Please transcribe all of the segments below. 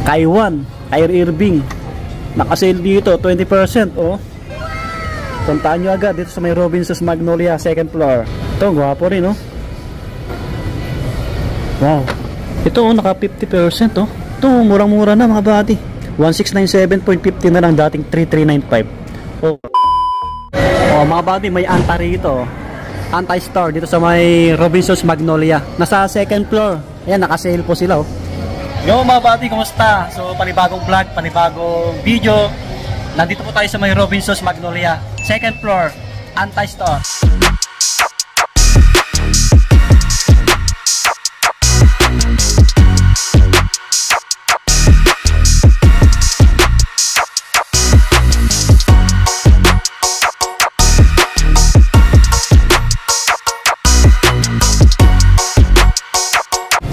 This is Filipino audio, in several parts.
Kaiwan, Kyrie Irving. Naka-sale dito, 20%, oh. Puntaan nyo agad dito sa may Robinsons Magnolia, second floor. Ito, gwapo rin, oh. Wow. Ito, oh, naka 50%, oh. Ito, murang-mura na mga buddy. 1697.50 na lang, dating 3395. Oh. Oh, mga buddy, may anta rito. Anti-star dito sa may Robinsons Magnolia. Nasa second floor. Ayan, naka-sale po sila, oh. Yo mga buddy, kumusta? So panibagong vlog, panibagong video. Nandito po tayo sa may Robinsons Magnolia, second floor, Anti-Star.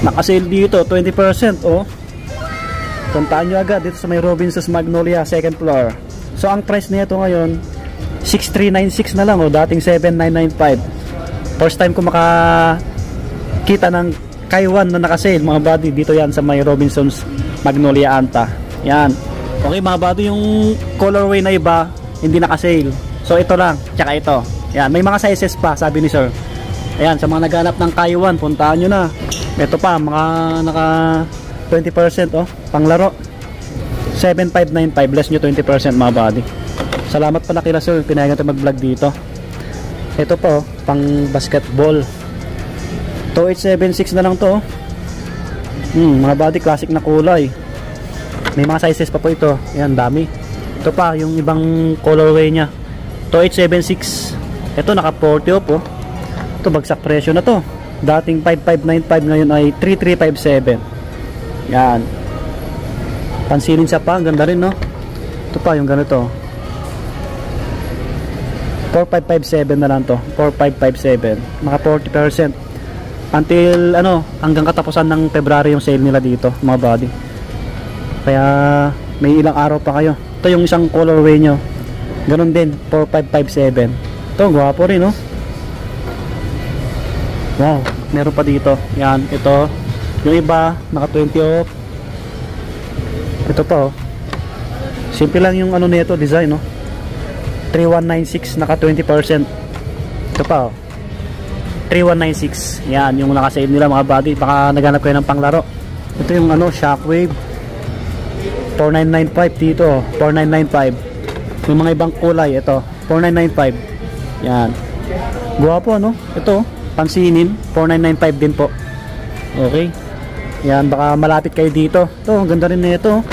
Naka-sale dito, 20%, oh. Puntaan nyo agad dito sa may Robinsons Magnolia, second floor. So ang price nito ngayon 6396 na lang, oh, dating 7995. First time ko makakita ng Kaiwan na naka-sale mga buddy, dito yan sa may Robinsons Magnolia Anta. Yan. Okay mga buddy, yung colorway na iba hindi naka-sale. So ito lang, tsaka ito. Yan, may mga sizes pa, sabi ni sir. Ayan, sa mga naghanap ng Kaiwan, puntaan nyo na. Ito pa, mga naka 20%, oh, panglaro. 7595, less nyo 20% mga buddy. Salamat pala kila sir, pinayagan tayo mag-vlog dito. Ito po, oh, pang basketball. 2876 na lang to, oh. Mga buddy, classic na kulay. May mga sizes pa po ito. Ayan, dami. Ito pa, yung ibang colorway nya. 2876. Ito, naka 40 off, oh. Ito, bagsak presyo na to. Dating 5595, ngayon ay 3357. Yan. Pansinin siya pa, ang ganda rin, no? Ito pa, yung ganito. 4557 na lang to. 4557. Maka 40%. Until, ano, hanggang katapusan ng February yung sale nila dito, mga buddy. Kaya, may ilang araw pa kayo. Ito yung isang colorway nyo. Ganun din, 4557. Ito, gwapo rin, no? Wow, meron pa dito. Yan, ito. Yung iba, naka 20 off. Ito pa, oh. Simple lang yung ano nito, design, no? 3196, naka 20%. Ito pa, oh. 3196. Yan, yung naka-save nila mga buddy. Baka naghanap kayo ng panglaro. Ito yung ano, Shockwave. 4995 dito, 4995. Yung mga ibang kulay, ito. 4995. Yan. Guwapo, no? Ito, pansinin, 4995 din po. Okay. Yan, baka malapit kayo dito. Ito, ang ganda rin na ito.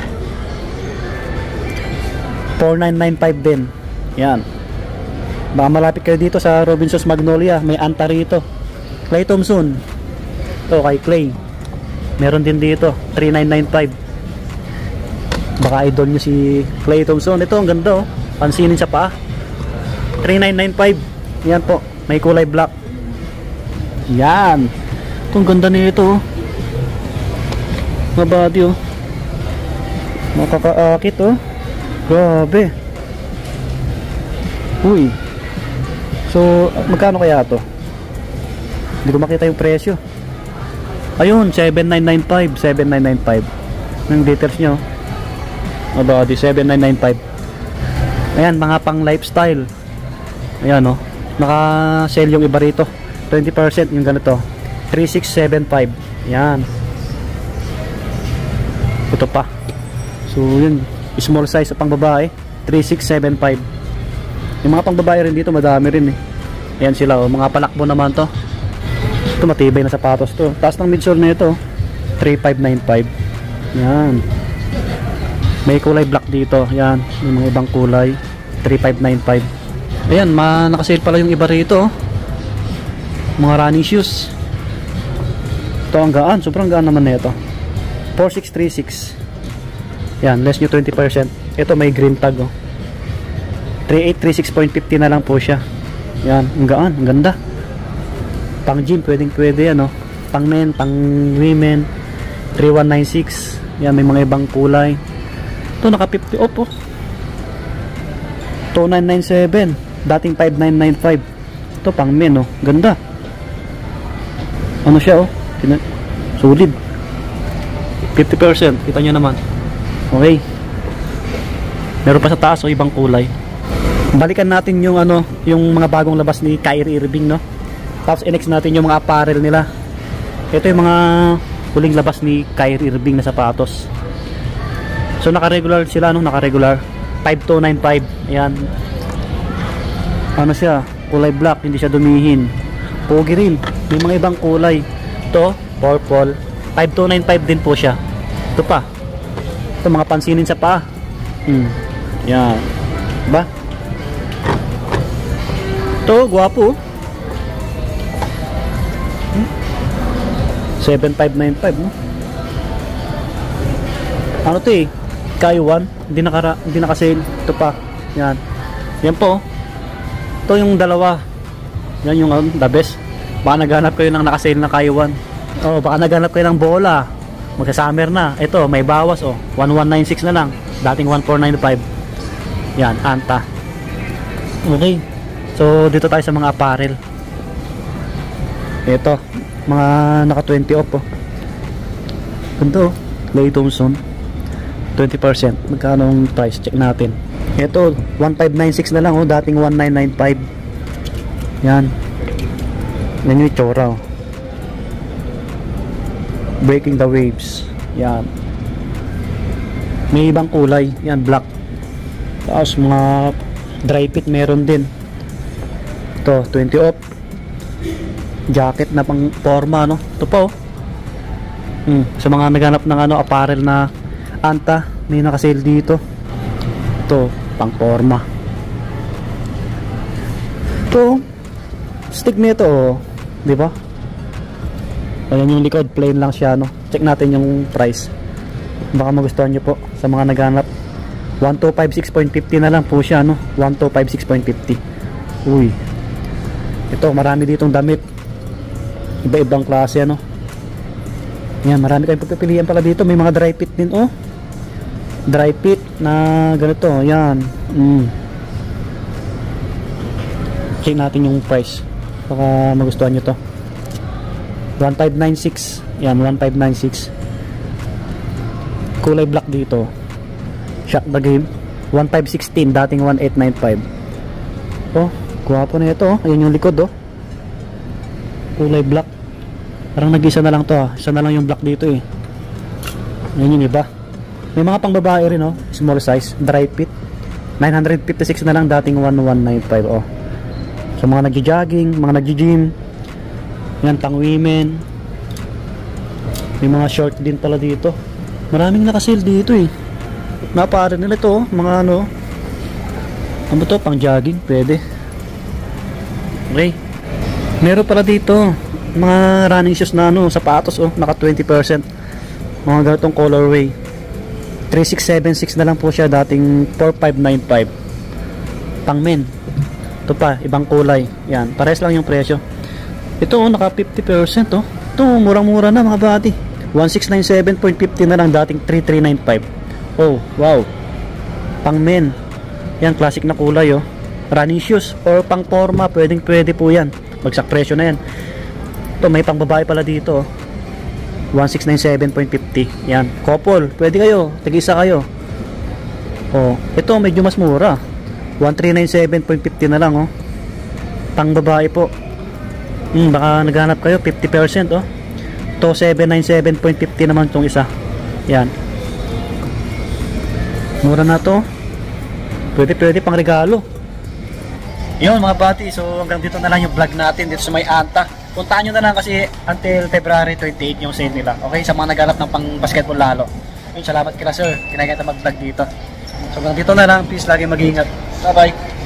4995 din. Yan. Baka malapit kayo dito sa Robinsons Magnolia. May anta rito. Clay Thompson. Ito, kay Clay. Meron din dito, 3995. Baka idol nyo si Clay Thompson. Ito, ang ganda, oh. Pansinin siya pa. 3995. Yan po. May kulay black. Yan. Itong ganda nito, oh. Mga buddy, oh. Makakaakit, oh. Grabe. Uy. So, magkano kaya to? Hindi ko makita yung presyo. Ayun, 7995. 7995. Yung details nyo. Mga buddy, 7995. Ayan, mga pang lifestyle. Ayan, oh. Naka-sale yung iba rito. 20% yung ganito. 3675. Yan. Ito pa. So yun, small size pang babae, 3675. Yung mga pang babae rin dito madami rin, eh. Ayan sila, oh. Mga palakbo naman to. Ito matibay na sapatos to. Taas ng midsole na ito, 3595. Yan. May kulay black dito. Yan, yung mga ibang kulay, 3595. Ayan, nakasale pala yung iba rito, oh. Mga running shoes. Ito ang gaan, sobrang gaan naman na ito. 4636. Yan, less nyo 20%. Ito may green tag, oh. 3836.50 na lang po siya. Yan, ang gaan, ang ganda. Pang gym, pwedeng pwede yan, oh. Pang men, pang women. 3196. Yan, may mga ibang kulay. Ito naka 50 off, oh. 2997. Dating 5995. Ito pang men, oh. Ganda. Ano siya, oh. Solid. 50%. Kita nyo naman. Okay. Meron pa sa taas o ibang kulay. Balikan natin yung ano, yung mga bagong labas ni Kyrie Irving, no. Tapos i-next natin yung mga apparel nila. Ito yung mga huling labas ni Kyrie Irving na sapatos. So naka-regular sila, no, naka-regular 5295. Ayan. Ano siya? Kulay black, hindi siya dumihin. Pogi rin. May mga ibang kulay. Ito, purple. 5295 din po siya. Ito pa. Ito mga pansinin sa paa. Yan. Diba? Ito, guwapo. 7595, no? Ano ito eh? Kaiwan. Hindi naka-sale. Ito pa. Yan. Yan po. Ito yung dalawa. Yan yung the best. Baka naghanap kayo ng naka-sale na Kaiwan. Oh, baka naghanap kayo ng bola. Magsa-summer na. Ito, may bawas oh. 1196 na lang. Dating 1495. Yan, Anta. Okay. So, dito tayo sa mga apparel. Ito, mga naka 20 off oh. Ganito oh. Clay Thompson. 20%. Magkano ang price? Check natin. Ito, 1596 na lang oh. Dating 1995. Yan. Yan yung itsura oh. Breaking the Waves. Yan. May ibang kulay. Yan, black. Tapos mga dry fit meron din. Ito, 20 off. Jacket na pang forma, no? Ito pa oh. Sa mga naghanap ng ano, apparel na Anta, may naka-sale dito. Ito, pang forma. Ito, stick nito oh. Di ba? Ayan yung likod, plain lang siya, no? Check natin yung price. Baka magustuhan nyo po sa mga naghanap. 1256.50 na lang po siya, no? 1256.50. Uy. Ito, marami ditong damit. Iba-ibang klase, ano? Yan, marami kayong pagpipilian pala dito. May mga dry fit din, oh. Dry fit na ganito, yan. Check natin yung price. Baka magustuhan nyo to. 1596. Yan, 1596. Kulay black dito. Shot the game. 1516, dating 1895. Oh, guwapo na ito oh. Ayun yung likod oh. Kulay black. Parang nag-isa na lang to ah. Isa na lang yung black dito eh. Ayun yung iba. May mga pang babae rin oh. Small size, dry fit. 956 na lang, dating 1195 oh. So mga nagji-jogging, mga nagji-gym. Yan, pang women. May mga short din pala dito. Maraming naka-sale dito eh. Napare nila ito, mga ano. Ano to, pang jogging, pwede. Okay. Meron pala dito mga running shoes na ano, sapatos oh, naka 20%. Mga ganitong colorway. 3676 na lang po siya, dating 4595. Pang men. Ito pa, ibang kulay. Yan, pares lang yung presyo. Ito oh, naka 50% oh. Ito, murang-mura na mga buddy. 1697.50 na lang, dating 3395. Oh, wow. Pang men. Yan, classic na kulay oh. Running shoes or pang forma, pwede po yan. Bagsak presyo na yan. Ito, may pang babae pala dito oh. 1697.50. Yan, couple, pwede kayo, tag-isa kayo. Oh, ito medyo mas mura. 1397.50 na lang oh. Pang babae po. Baka naghanap kayo 50% oh. To 797.50 naman tong isa. Yan. Mura na to. Pwede pang regalo. Yun mga bati, so hanggang dito na lang yung vlog natin dito sa may Anta. Puntahan nyo na lang kasi until February 28 yung sale nila. Okay, sa mga naghanap ng pang basketball lalo. Yun, salamat kila sir. Kinakita mag-vlog dito. So hanggang dito na lang, please lagi mag-iingat. Bye bye.